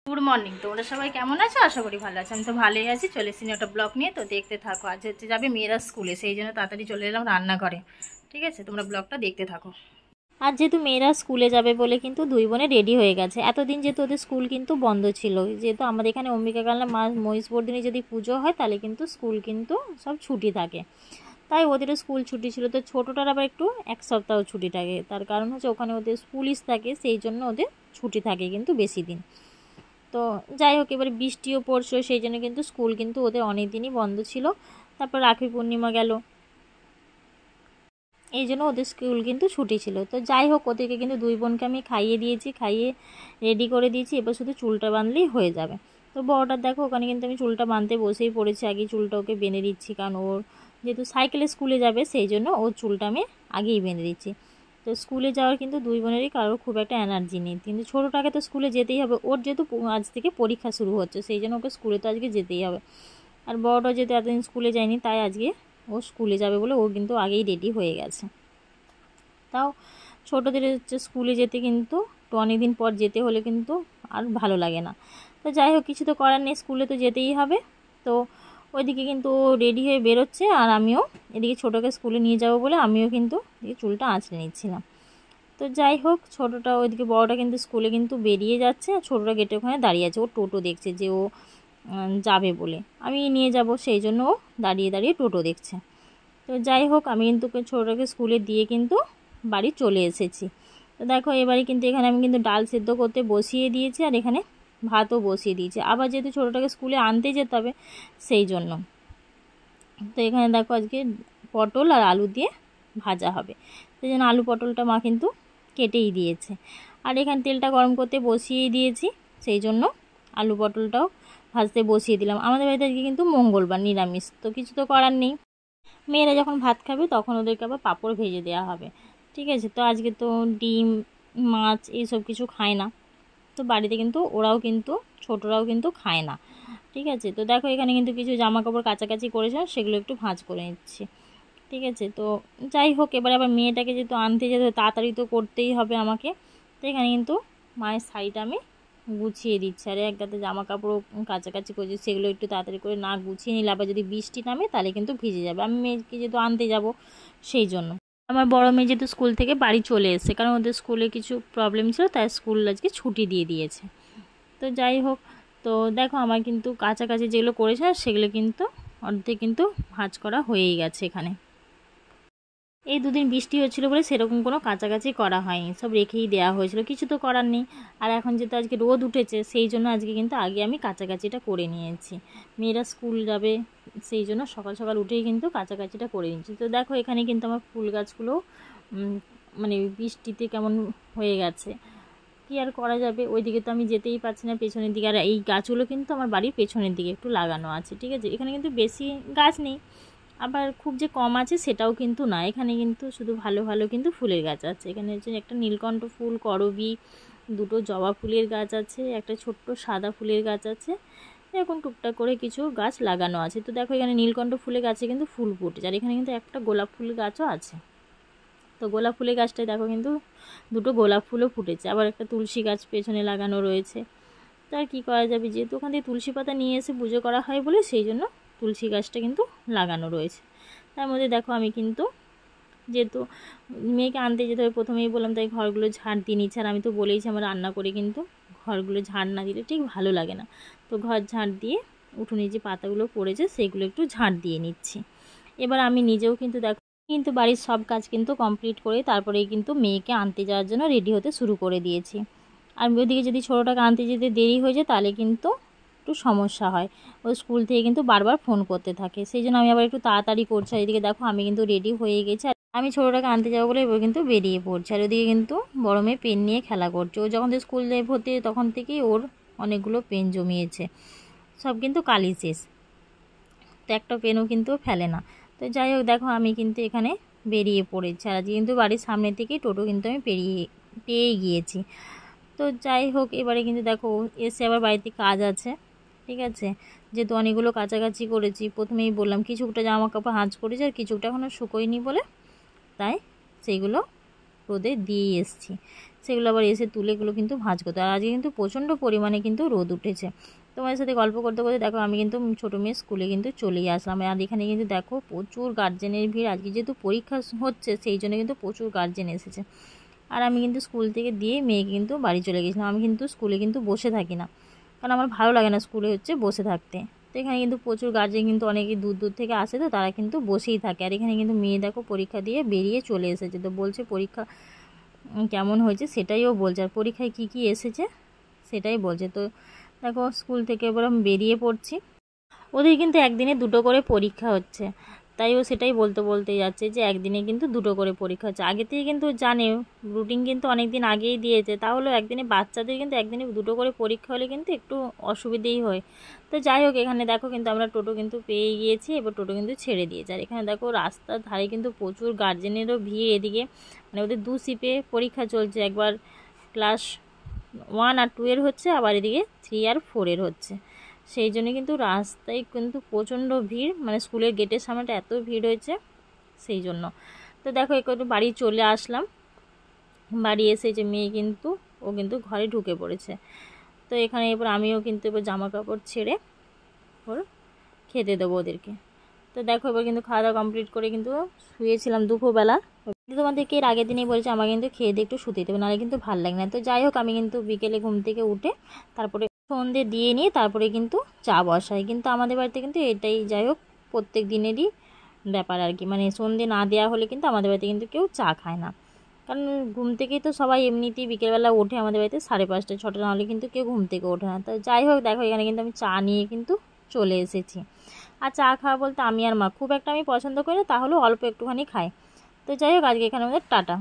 Good morning. তোমরা সবাই কেমন আছো? আশা করি ভালো আছো। আমি তো ভালোই আছি। চলে এসেছি একটা ব্লগ নিয়ে, তো দেখতে থাকো। আজ হচ্ছে যাবে মেয়েরা স্কুলে, সেই জন্য তাড়াতাড়ি চলে এলাম রান্নাঘরে। ঠিক আছে, তোমরা ব্লগটা দেখতে থাকো। আর যেহেতু মেয়েরা স্কুলে যাবে বলে কিন্তু দুই বোনে রেডি হয়ে গেছে। এতদিন যেহেতু ওদের স্কুল কিন্তু বন্ধ ছিল, যেহেতু আমাদের এখানে অম্বিকা কালনা মা মহিষবর্ধিনী যদি পুজো হয় তাহলে কিন্তু স্কুল কিন্তু সব ছুটি থাকে, তাই ওদেরও স্কুল ছুটি ছিল। তো ছোটোটার আবার একটু এক সপ্তাহ ছুটি থাকে, তার কারণ হচ্ছে ওখানে ওদের পুলিশ থাকে, সেই জন্য ওদের ছুটি থাকে কিন্তু বেশি দিন। তো যাই হোক, এবারে বৃষ্টিও পড়ছে, সেই জন্য কিন্তু স্কুল কিন্তু ওদের অনেক দিনই বন্ধ ছিল। তারপর রাখি পূর্ণিমা গেল, এই জন্য ওদের স্কুল কিন্তু ছুটি ছিল। তো যাই হোক, ওদেরকে কিন্তু দুই বোনকে আমি খাইয়ে দিয়েছি, খাইয়ে রেডি করে দিয়েছি। এবার শুধু চুলটা বাঁধলেই হয়ে যাবে। তো বড়টার দেখো ওখানে কিন্তু আমি চুলটা বাঁধতে বসেই পড়েছি, আগে চুলটা ওকে বেঁধে দিচ্ছি, কারণ ওর যেহেতু সাইকেলে স্কুলে যাবে সেই জন্য ওর চুলটা আমি আগেই বেঁধে দিচ্ছি। তো স্কুলে যাওয়ার কিন্তু দুই বোনেরই কারোর খুব একটা এনার্জি নেই, কিন্তু ছোটোটাকে তো স্কুলে যেতেই হবে। ওর যেহেতু আজ থেকে পরীক্ষা শুরু হচ্ছে, সেই জন্য ওকে স্কুলে তো আজকে যেতেই হবে। আর বড়টা যেহেতু এতদিন স্কুলে যায়নি, তাই আজকে ও স্কুলে যাবে বলে ও কিন্তু আগেই রেডি হয়ে গেছে। তাও ছোটোদের হচ্ছে স্কুলে যেতে কিন্তু অনেক দিন পর যেতে হলে কিন্তু আর ভালো লাগে না। তো যাই হোক, কিছু তো করার নেই, স্কুলে তো যেতেই হবে। তো ওইদিকে কিন্তু রেডি হয়ে বেরোচ্ছে, আর আমিও এদিকে ছোটোকে স্কুলে নিয়ে যাব বলে আমিও কিন্তু চুলটা আঁচড়ে নিচ্ছিলাম। তো যাই হোক, ছোটোটা ওইদিকে, বড়টা কিন্তু স্কুলে কিন্তু বেরিয়ে যাচ্ছে, আর ছোটোটা গেটের ওখানে দাঁড়িয়ে আছে। ও টোটো দেখছে যে ও যাবে বলে আমি নিয়ে যাব, সেই জন্য ও দাঁড়িয়ে দাঁড়িয়ে টোটো দেখছে। তো যাই হোক, আমি কিন্তু ছোটোটাকে স্কুলে দিয়ে কিন্তু বাড়ি চলে এসেছি। তো দেখো, এবারে কিন্তু এখানে আমি কিন্তু ডাল সেদ্ধ করতে বসিয়ে দিয়েছি, আর এখানে ভাতও বসিয়ে দিয়েছি। আবার যেহেতু ছোটোটাকে স্কুলে আনতে যেতে হবে, সেই জন্য। তো এখানে দেখো, আজকে পটল আর আলু দিয়ে ভাজা হবে, সেই জন্য আলু পটলটা মা কিন্তু কেটেই দিয়েছে। আর এখানে তেলটা গরম করতে বসিয়েই দিয়েছি, সেই জন্য আলু পটলটাও ভাজতে বসিয়ে দিলাম। আমাদের বাড়িতে আজকে কিন্তু মঙ্গলবার, নিরামিষ, তো কিছু তো করার নেই। মেয়েরা যখন ভাত খাবে তখন ওদেরকে আবার পাঁপড় ভেজে দেওয়া হবে। ঠিক আছে, তো আজকে তো ডিম, মাছ এইসব কিছু খায় না, তো বাড়িতে কিন্তু ওরাও কিন্তু ছোটরাও কিন্তু খায় না। ঠিক আছে, তো দেখো এখানে কিন্তু কিছু জামা কাপড় কাচাকাচি করেছে, সেগুলো একটু ভাঁজ করে নিচ্ছি। ঠিক আছে, তো যাই হোক, এবার আবার মেয়েটাকে যেহেতু আনতে যেতে তাড়াতাড়ি তো করতেই হবে আমাকে। তো এখানে কিন্তু মায়ের শাড়িটা আমি গুছিয়ে দিচ্ছি, আর একটাতে জামা কাপড়ও কাছাকাছি করেছি, সেগুলো একটু তাড়াতাড়ি করে না গুছিয়ে নিলে আবার যদি বৃষ্টি নামে তাহলে কিন্তু ভিজে যাবে। আমি মেয়েকে যেহেতু আনতে যাব, সেই জন্য। আমার বড় মেয়ে যেহেতু স্কুল থেকে বাড়ি চলে এসেছে, কারণ ওদের স্কুলে কিছু প্রবলেম ছিল, তাই স্কুল আজকে ছুটি দিয়ে দিয়েছে। তো যাই হোক, তো দেখো আমার কিন্তু কাছাকাছি যেগুলো করেছে সেগুলো কিন্তু অর্ধেক কিন্তু ভাঁজ করা হয়েই গেছে। এখানে এই দুদিন বৃষ্টি হচ্ছিল বলে সেরকম কোনো কাছাকাছি করা হয়নি, সব রেখেই দেওয়া হয়েছিল, কিছু তো করার নেই। আর এখন যেহেতু আজকে রোদ উঠেছে, সেই জন্য আজকে কিন্তু আগে আমি কাছাকাছিটা করে নিয়েছি। মেয়েরা স্কুল যাবে, সেই জন্য সকাল সকাল উঠেই কিন্তু কাছাকাছিটা করে নিয়েছি। তো দেখো এখানে কিন্তু আমার ফুল গাছগুলো মানে বৃষ্টিতে কেমন হয়ে গেছে, কি আর করা যাবে। ওইদিকে তো আমি যেতেই পারছি না, পেছনের দিকে। আর এই গাছগুলো কিন্তু আমার বাড়ির পেছনের দিকে একটু লাগানো আছে। ঠিক আছে, এখানে কিন্তু বেশি গাছ নেই, আবার খুব যে কম আছে সেটাও কিন্তু না। এখানে কিন্তু শুধু ভালো ভালো কিন্তু ফুলের গাছ আছে। এখানে হচ্ছে একটা নীলকণ্ঠ ফুল, করবী, দুটো জবা ফুলের গাছ আছে, একটা ছোট্ট সাদা ফুলের গাছ আছে, এরকম টুকটাক করে কিছু গাছ লাগানো আছে। তো দেখো এখানে নীলকণ্ঠ ফুলের গাছে কিন্তু ফুল ফুটেছে, আর এখানে কিন্তু একটা গোলাপ ফুল গাছও আছে। তো গোলাপ ফুলের গাছটায় দেখো কিন্তু দুটো গোলাপ ফুলও ফুটেছে, আবার একটা তুলসী গাছ পেছনে লাগানো রয়েছে। তো আর কী করা যাবে, যেহেতু ওখান থেকে তুলসী পাতা নিয়ে এসে পুজো করা হয় বলে সেই জন্য তুলসী গাছটা কিন্তু লাগানো রয়েছে। তার মধ্যে দেখো আমি কিন্তু যেহেতু মেয়েকে আনতে যেতে হবে, প্রথমেই বললাম, তাই ঘরগুলো ঝাড় দিয়ে নিচ্ছে। আর আমি তো বলেইছি আমার রান্না করে কিন্তু ঘরগুলো ঝাড় না দিলে ঠিক ভালো লাগে না। তো ঘর ঝাড় দিয়ে উঠোনে যে পাতাগুলো পড়েছে সেগুলো একটু ঝাড় দিয়ে নিচ্ছি। এবার আমি নিজেও কিন্তু দেখো কিন্তু বাড়ির সব কাজ কিন্তু কমপ্লিট করে তারপরেই কিন্তু মেয়েকে আনতে যাওয়ার জন্য রেডি হতে শুরু করে দিয়েছি। আর ওইদিকে যদি ছোটোটাকে আনতে যেতে দেরি হয়ে যায় তাহলে কিন্তু একটু সমস্যা হয়, ও স্কুল থেকে কিন্তু বারবার ফোন করতে থাকে, সেই জন্য আমি আবার একটু তাড়াতাড়ি করছি। আর এদিকে দেখো আমি কিন্তু রেডি হয়ে গেছি, আর আমি ছোটোটাকে আনতে যাবো বলে এবার কিন্তু বেরিয়ে পড়ছে। আর ওদিকে কিন্তু বড় মেয়ে পেন নিয়ে খেলা করছে, ও যখন স্কুল যায় ভর্তি তখন থেকেই ওর অনেকগুলো পেন জমিয়েছে, সব কিন্তু কালি শেষ, তো একটা পেনও কিন্তু ফেলে না। তো যাই হোক, দেখো আমি কিন্তু এখানে বেরিয়ে পড়েছি, আর আজকে কিন্তু বাড়ির সামনে থেকেই টোটো কিন্তু আমি পেয়ে গিয়েছি। তো যাই হোক, এবারে কিন্তু দেখো এসে আবার বাড়িতে কাজ আছে। ঠিক আছে, যেহেতু অনেকগুলো কাছাকাছি করেছি, প্রথমেই বললাম কিছুটা জামা কাপড় ভাঁজ করেছি, আর কিছুটা এখনও শুকোয়নি বলে তাই সেইগুলো রোদে দিয়ে এসছি। সেগুলো আবার এসে তুলে এগুলো কিন্তু ভাঁজ করতে। আর আজকে কিন্তু প্রচণ্ড পরিমাণে কিন্তু রোদ উঠেছে। তোমাদের সাথে গল্প করতে করতে দেখো আমি কিন্তু ছোটো মেয়ে স্কুলে কিন্তু চলেই আসলাম। আর এখানে কিন্তু দেখো প্রচুর গার্জেনের ভিড়, আজকে যেহেতু পরীক্ষা হচ্ছে সেই জন্য কিন্তু প্রচুর গার্জেন এসেছে। আর আমি কিন্তু স্কুল থেকে দিয়ে মেয়েকে কিন্তু বাড়ি চলে গেছিলাম। আমি কিন্তু স্কুলে কিন্তু বসে থাকি না, কারণ আমার ভালো লাগে না স্কুলে বসে থাকতে। তো এখানে কিন্তু প্রচুর গার্জেন কিন্তু অনেকে দূর দূর থেকে আসে, তো তারা কিন্তু বসেই থাকে। আর এখানে কিন্তু মেয়ে দেখো পরীক্ষা দিয়ে বেরিয়ে চলে এসেছে, তো বলছে পরীক্ষা কেমন হয়েছে সেটাইও বলছে, আর পরীক্ষায় কী কী এসেছে সেটাই বলছে। তো দেখো স্কুল থেকে এবার আমি বেরিয়ে পড়ছি। ওদের কিন্তু একদিনে 2টো করে পরীক্ষা হচ্ছে, তাই ও সেটাই বলতে বলতে যাচ্ছে যে একদিনে কিন্তু 2টো করে পরীক্ষা হচ্ছে। আগে থেকে কিন্তু জানে, রুটিন কিন্তু অনেক দিন আগেই দিয়েছে, তাহলে একদিনে বাচ্চাদের কিন্তু একদিনে 2টো করে পরীক্ষা হলে কিন্তু একটু অসুবিধেই হয়। তো যাই হোক, এখানে দেখো কিন্তু আমরা টোটো কিন্তু পেয়ে গিয়েছি, এবার টোটো কিন্তু ছেড়ে দিয়েছে। আর এখানে দেখো রাস্তার ধারে কিন্তু প্রচুর গার্জেনেরও ভিড়। এদিকে মানে ওদের 2 শিফটে পরীক্ষা চলছে, একবার ক্লাস 1 আর 2 এর হচ্ছে, আবার এদিকে 3 আর 4 এর হচ্ছে। সেই জন্য কিন্তু রাস্তায় কিন্তু প্রচণ্ড ভিড়, মানে স্কুলের গেটের সামনেটা এত ভিড় হয়েছে সেই জন্য। তো দেখো একটু বাড়ি চলে আসলাম। বাড়ি এসে যে মেয়ে কিন্তু ও কিন্তু ঘরে ঢুকে পড়েছে। তো এখানে এবার আমিও কিন্তু এবার জামা কাপড় ছেড়ে ওর খেতে দেবো ওদেরকে। তো দেখো এবার কিন্তু খাওয়া দাওয়া কমপ্লিট করে কিন্তু শুয়েছিলাম দুপুরবেলা। তোমাদেরকে এর আগের দিনই বলেছি আমাকে কিন্তু খেয়ে দিয়ে একটু শুতে দেবে, নাহলে কিন্তু ভালো লাগে না। তো যাই হোক, আমি কিন্তু বিকেলে ঘুম থেকে উঠে তারপরে সন্ধে দিয়ে নিয়ে তারপরে কিন্তু চা বসাই। কিন্তু আমাদের বাড়িতে কিন্তু এটাই যাই হোক প্রত্যেক দিনেরই ব্যাপার আর কি, মানে সন্ধে না দেওয়া হলে কিন্তু আমাদের বাড়িতে কিন্তু কেউ চা খায় না। কারণ ঘুম থেকেই তো সবাই এমনিতেই বিকেলবেলা ওঠে আমাদের বাড়িতে 5:30 6টা, নাহলে কিন্তু কেউ ঘুম থেকে ওঠে না। তো যাই হোক দেখো এখানে কিন্তু আমি চা নিয়ে কিন্তু চলে এসেছি। আর চা খাওয়া বলতে আমি আর মা খুব একটা আমি পছন্দ করি না, তাহলেও অল্প একটুখানি খাই। তো যাই হোক আজকে এখানে আমাদের টাটা।